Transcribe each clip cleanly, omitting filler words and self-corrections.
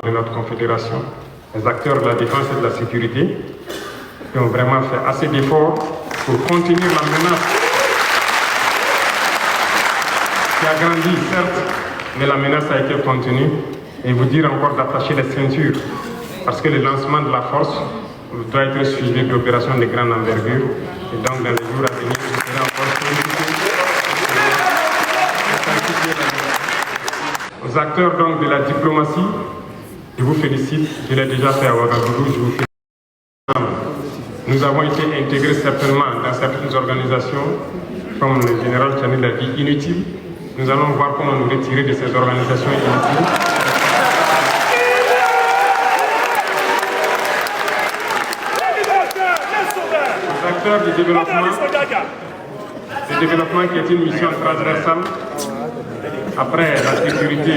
de notre confédération, les acteurs de la défense et de la sécurité, qui ont vraiment fait assez d'efforts pour contenir la menace qui a grandi, certes, mais la menace a été contenue. Et vous dire encore d'attacher les ceintures, parce que le lancement de la force doit être suivi d'opérations de grande envergure. Et donc, dans les jours à venir, vous serez encore sollicités. Aux acteurs donc, de la diplomatie, je vous félicite. Je l'ai déjà fait à Ouagadougou, je vous félicite. Nous avons été intégrés certainement dans certaines organisations, comme le général Tchani l'a dit, inutiles. Nous allons voir comment nous retirer de ces organisations inutiles. Les acteurs du développement qui est une mission transversale, après la sécurité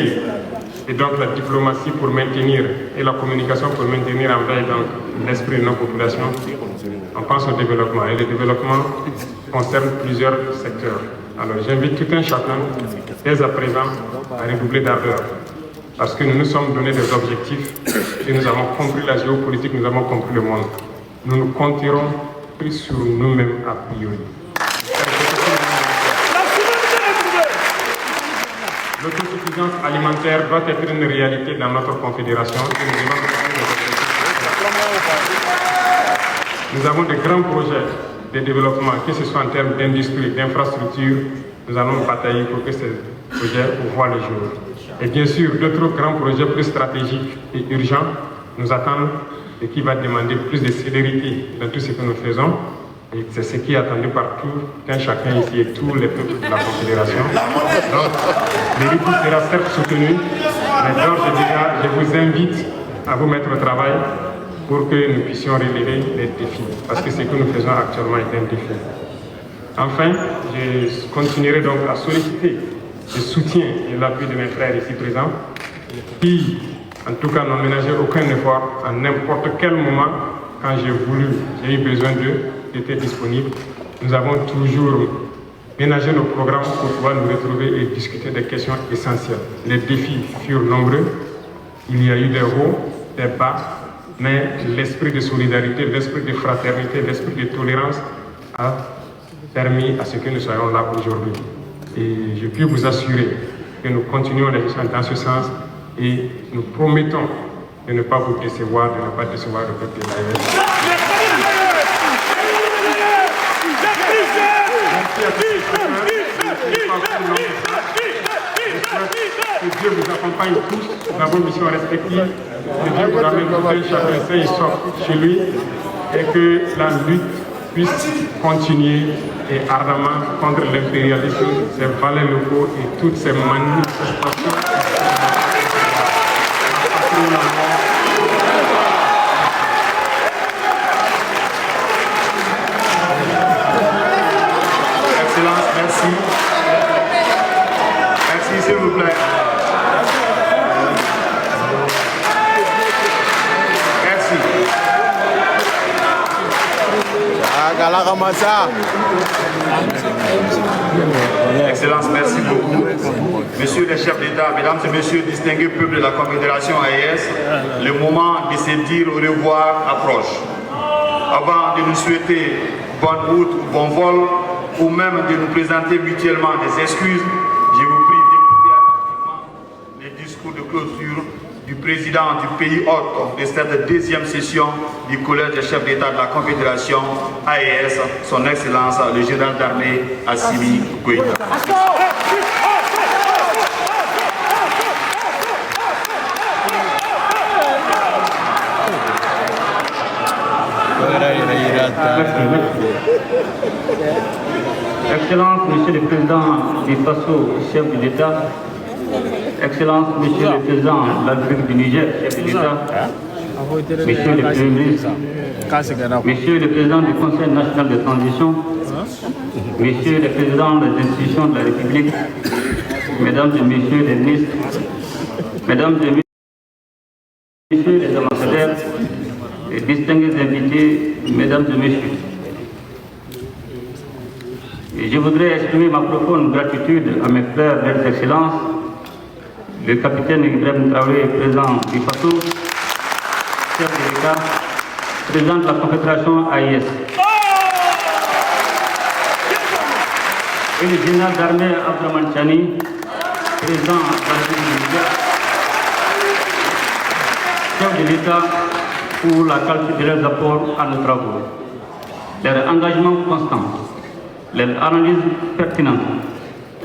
et donc la diplomatie pour maintenir, et la communication pour maintenir en veille l'esprit de nos populations, on pense au développement. Et le développement concerne plusieurs secteurs. Alors j'invite tout un chacun, dès à présent, à redoubler d'ardeur. Parce que nous nous sommes donné des objectifs et nous avons compris la géopolitique, nous avons compris le monde. Nous nous compterons plus sur nous-mêmes a priori. L'autosuffisance alimentaire doit être une réalité dans notre confédération. Nous avons de grands projets de développement, que ce soit en termes d'industrie, d'infrastructure. Nous allons batailler pour que ces projets voient le jour. Et bien sûr, d'autres grands projets plus stratégiques et urgents nous attendent et qui va demander plus de célérité dans tout ce que nous faisons. Et c'est ce qui est attendu par tout un chacun ici et tous les peuples de la Confédération. Donc, le rythme sera certes soutenu, mais d'ores et déjà, je vous invite à vous mettre au travail pour que nous puissions relever les défis. Parce que ce que nous faisons actuellement est un défi. Enfin, je continuerai donc à solliciter le soutien et l'appui de mes frères ici présents, qui, en tout cas, n'ont ménagé aucun effort à n'importe quel moment, quand j'ai eu besoin d'eux, étaient disponibles. Nous avons toujours ménagé nos programmes pour pouvoir nous retrouver et discuter des questions essentielles. Les défis furent nombreux, il y a eu des hauts, des bas, mais l'esprit de solidarité, l'esprit de fraternité, l'esprit de tolérance a permis à ce que nous soyons là aujourd'hui. Et je puis vous assurer que nous continuons les échanges dans ce sens et nous promettons de ne pas vous décevoir, de ne pas décevoir le peuple de l'AES. Merci à tous. Que Dieu vous accompagne tous dans vos missions respectives. Que Dieu vous amène tout un chacun sain et sauf chez lui et que la lutte puisse continuer et ardemment contre l'impérialisme, ses valets locaux et toutes ces manifestations. Excellence, merci. Merci, s'il vous plaît. Merci. Excellence, merci beaucoup. Messieurs les chefs d'État, mesdames et messieurs, distingués peuples de la Confédération AES, le moment de se dire au revoir approche. Avant de nous souhaiter bonne route ou bon vol, ou même de nous présenter mutuellement des excuses, je vous prie d'écouter attentivement les discours de clôture du président du pays hôte de cette deuxième session du Collège des chefs d'État de la Confédération AES, son Excellence le général d'armée Assimi Goïta. Excellence, Monsieur le Président du PASO, chef de l'État. Excellence, Monsieur le Président de la République du Niger, chef de l'État. Monsieur le Premier ministre, Monsieur le Président du Conseil national de transition, Monsieur le Président des institutions de la République, Mesdames et Messieurs les ministres, Mesdames et Messieurs les ambassadeurs, et distingués invités, Mesdames et Messieurs. Et je voudrais exprimer ma profonde gratitude à mes frères, leurs excellences, le capitaine Ibrahim Traoré, président du Faso, chef de l'État, président de la Confédération AIS, et le général d'armée Abdraman Chani, président de la République, chef de l'État, pour la qualité de leurs apports à nos travaux. Leur engagement constant, leur analyse pertinente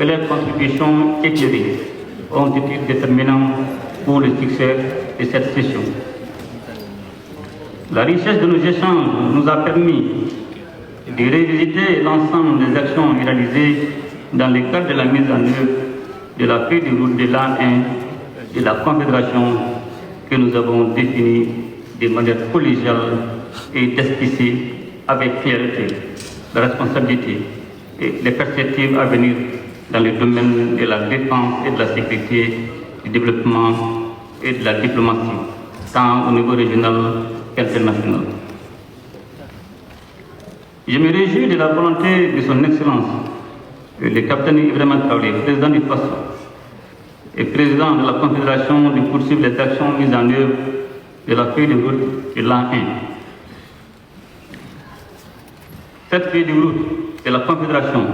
et leurs contributions éclairées ont été déterminants pour le succès de cette session. La richesse de nos échanges nous a permis de révisiter l'ensemble des actions réalisées dans le cadre de la mise en œuvre de la feuille de route de l'an 1 de la Confédération que nous avons définie de manière collégiale et d'esquisser avec fierté la responsabilité et les perspectives à venir dans le domaine de la défense et de la sécurité, du développement et de la diplomatie, tant au niveau régional qu'international. Je me réjouis de la volonté de son Excellence, le capitaine Ibrahim Traoré, président du Faso et président de la Confédération, de poursuivre les actions mises en œuvre de la feuille de route de l'an 1. Cette feuille de route de la Confédération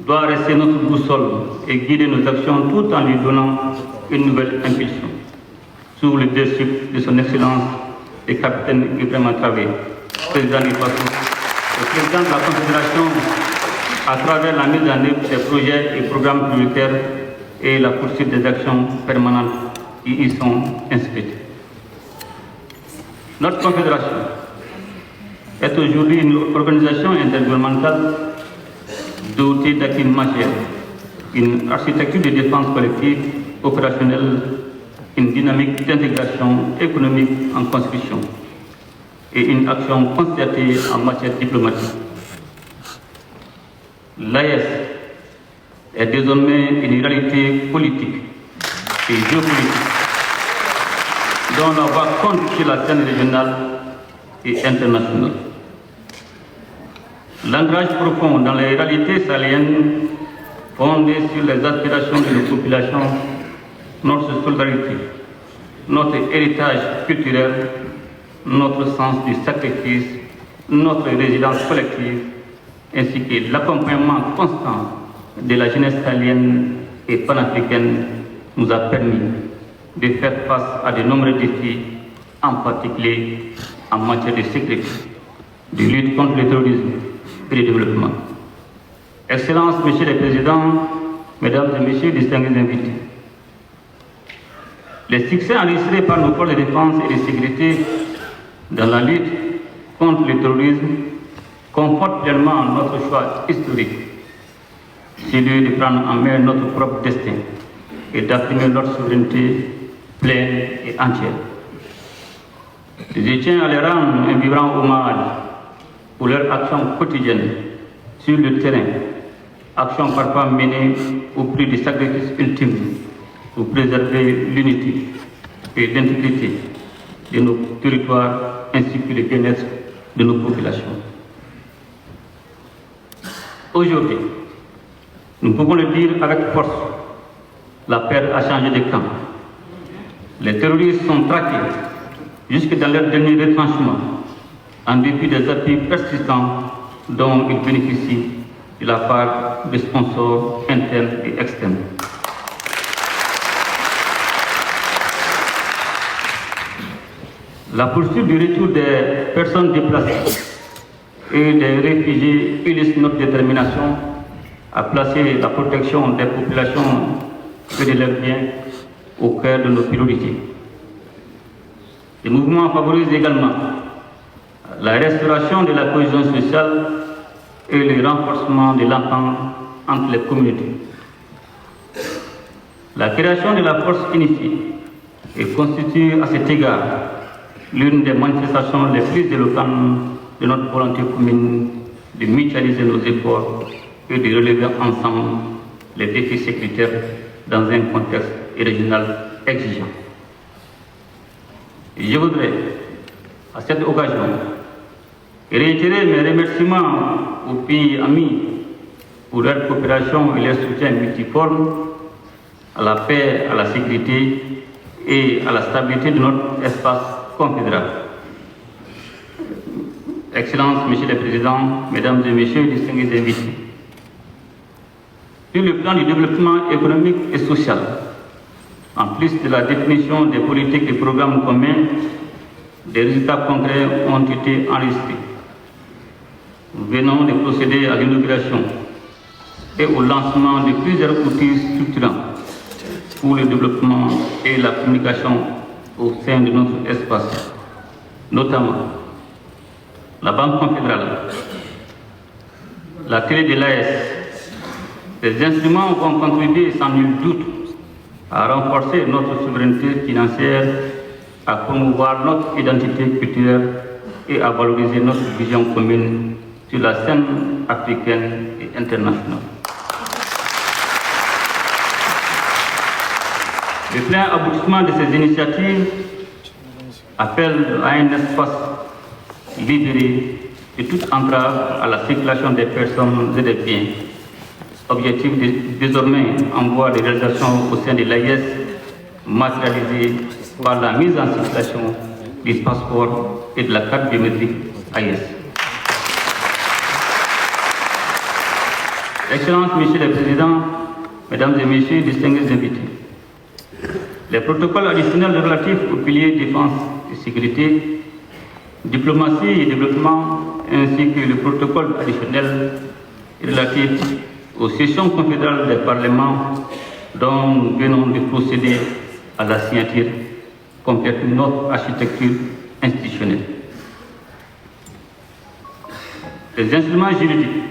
doit rester notre boussole et guider nos actions tout en lui donnant une nouvelle impulsion. Sous le leadership de son Excellence, le capitaine Ibrahim Traoré, président du Faso, le président de la Confédération, à travers la mise en œuvre des projets et programmes prioritaires et la poursuite des actions permanentes qui y sont inscrites. Notre Confédération est aujourd'hui une organisation intergouvernementale dotée d'acquis majeurs, une architecture de défense collective opérationnelle, une dynamique d'intégration économique en construction et une action concertée en matière diplomatique. L'AES est désormais une réalité politique et géopolitique dont la voix compte sur la scène régionale et internationale. L'ancrage profond dans les réalités sahéliennes fondées sur les aspirations de nos populations, notre solidarité, notre héritage culturel, notre sens du sacrifice, notre résilience collective, ainsi que l'accompagnement constant de la jeunesse sahélienne et panafricaine nous a permis de faire face à de nombreux défis, en particulier en matière de sécurité, de lutte contre le terrorisme et de développement. Excellences, Monsieur le Président, Mesdames et Messieurs, distingués invités, les succès enregistrés par nos forces de défense et de sécurité dans la lutte contre le terrorisme confortent pleinement notre choix historique, celui de prendre en main notre propre destin et d'affirmer notre souveraineté pleine et entière. Je tiens à leur rendre un vibrant hommage pour leur action quotidienne sur le terrain, action parfois menée au prix du sacrifice ultime pour préserver l'unité et l'intégrité de nos territoires ainsi que le bien-être de nos populations. Aujourd'hui, nous pouvons le dire avec force, la paix a changé de camp. Les terroristes sont traqués jusque dans leur dernier retranchement, en dépit des appuis persistants dont ils bénéficient de la part des sponsors internes et externes. La poursuite du retour des personnes déplacées et des réfugiés illustre notre détermination à placer la protection des populations et de leurs biens au cœur de nos priorités. Le mouvement favorise également la restauration de la cohésion sociale et le renforcement de l'entente entre les communautés. La création de la force unifiée constitue à cet égard l'une des manifestations les plus éloquentes de notre volonté commune de mutualiser nos efforts et de relever ensemble les défis sécuritaires dans un contexte régional exigeant. Je voudrais, à cette occasion, réitérer mes remerciements aux pays amis pour leur coopération et leur soutien multiforme, à la paix, à la sécurité et à la stabilité de notre espace confédéral. Excellences, Monsieur le Président, Mesdames et Messieurs, distingués invités. Sur le plan du développement économique et social, en plus de la définition des politiques et programmes communs, des résultats concrets ont été enregistrés. Nous venons de procéder à l'inauguration et au lancement de plusieurs outils structurants pour le développement et la communication au sein de notre espace, notamment la Banque confédérale, la clé de l'AS. Ces instruments vont contribuer sans nul doute à renforcer notre souveraineté financière, à promouvoir notre identité culturelle et à valoriser notre vision commune sur la scène africaine et internationale. Le plein aboutissement de ces initiatives appelle à un espace libéré de toute entrave à la circulation des personnes et des biens. Objectif désormais en voie de réalisation au sein de l'AIS, matérialisé par la mise en circulation du passeport et de la carte biométrique AIS. Excellences, Monsieur le Président, Mesdames et Messieurs, distingués invités, les protocoles additionnels relatifs aux piliers défense et sécurité, diplomatie et développement, ainsi que le protocole additionnel relatif aux sessions confédérales des parlements dont nous venons de procéder à la signature complètent notre architecture institutionnelle. Les instruments juridiques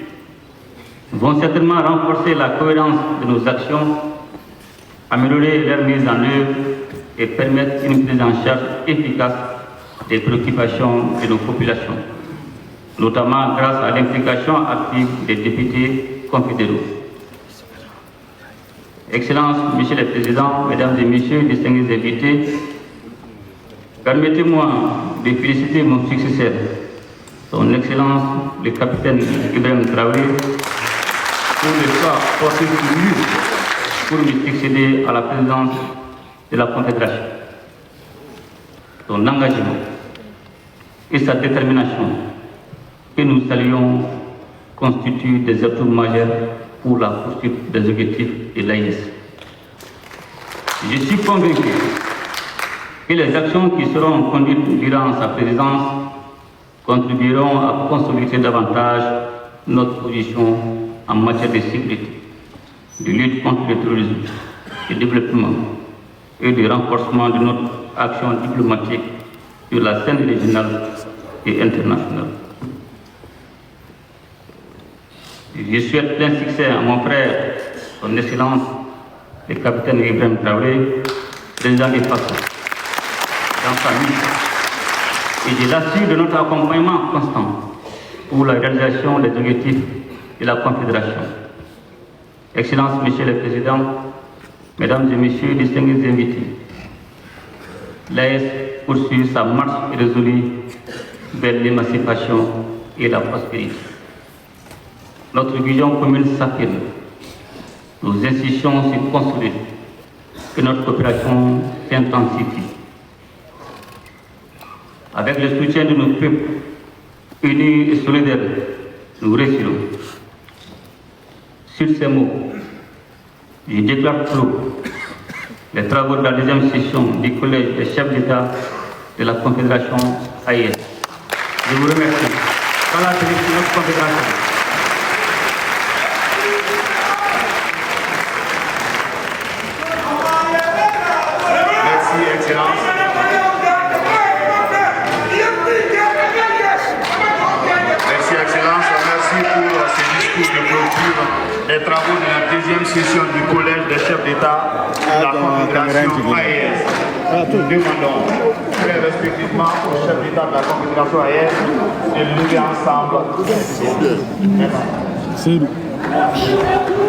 vont certainement renforcer la cohérence de nos actions, améliorer leur mise en œuvre et permettre une prise en charge efficace des préoccupations de nos populations, notamment grâce à l'implication active des députés confédéraux. Excellences, Monsieur le Président, Mesdames et Messieurs, distingués invités, permettez-moi de féliciter mon successeur, Son Excellence le capitaine Ibrahim Traoré, pour le choix porté sur lui pour lui succéder à la présidence de la Confédération. Son engagement et sa détermination que nous saluons constituent des atouts majeurs pour la poursuite des objectifs de l'AIS. Je suis convaincu que les actions qui seront conduites durant sa présidence contribueront à consolider davantage notre position en matière de sécurité, de lutte contre le terrorisme, de développement et de renforcement de notre action diplomatique sur la scène régionale et internationale. Je souhaite plein succès à mon frère, Son Excellence, le capitaine Ibrahim Traoré, président des FASO, dans sa mission, et je l'assure de notre accompagnement constant pour la réalisation des objectifs de la Confédération. Excellences, Monsieur le Président, Mesdames et Messieurs, distingués invités, l'AS poursuit sa marche résolue vers l'émancipation et la prospérité. Notre vision commune s'affirme, nos institutions se consolident et notre coopération s'intensifie. Avec le soutien de nos peuples unis et solidaires, nous réussirons. Sur ces mots, je déclare clos les travaux de la deuxième session du Collège des chefs d'État de la Confédération AIS. Je vous remercie. Voilà, c'est notre Confédération. Merci, Excellence. Merci, Excellence. Merci pour ce discours de clôture des travaux de la deuxième session du Collège des chefs d'État de la Confédération AES. Nous demandons très respectivement aux chefs d'État de la Confédération AES de lever ensemble. Merci.